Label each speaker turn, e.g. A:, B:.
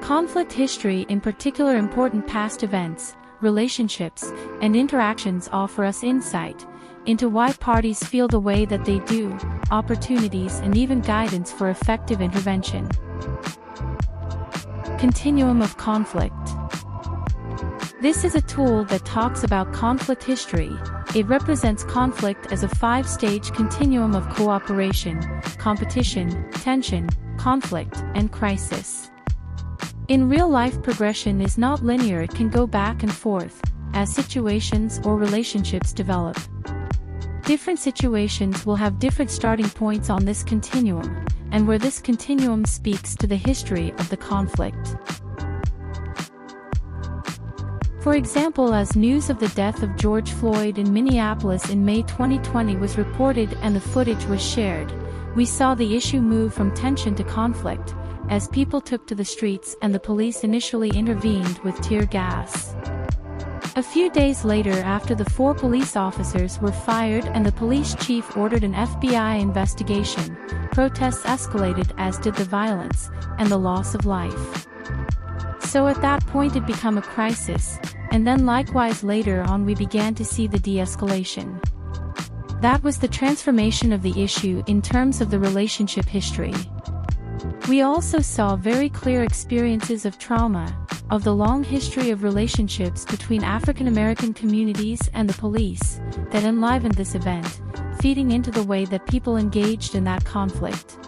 A: Conflict history, in particular important past events, relationships, and interactions offer us insight into why parties feel the way that they do, opportunities and even guidance for effective intervention. Continuum of Conflict. This is a tool that talks about conflict history. It represents conflict as a 5-stage continuum of cooperation, competition, tension, conflict, and crisis. In real life, progression is not linear. It can go back and forth as situations or relationships develop. Different situations will have different starting points on this continuum, and where this continuum speaks to the history of the conflict. For example, as news of the death of George Floyd in Minneapolis in May 2020 was reported and the footage was shared, we saw the issue move from tension to conflict, as people took to the streets and the police initially intervened with tear gas. A few days later, after the 4 police officers were fired and the police chief ordered an FBI investigation, protests escalated, as did the violence and the loss of life. So at that point it became a crisis, and then likewise later on we began to see the de-escalation. That was the transformation of the issue in terms of the relationship history. We also saw very clear experiences of trauma, of the long history of relationships between African American communities and the police, that enlivened this event, feeding into the way that people engaged in that conflict.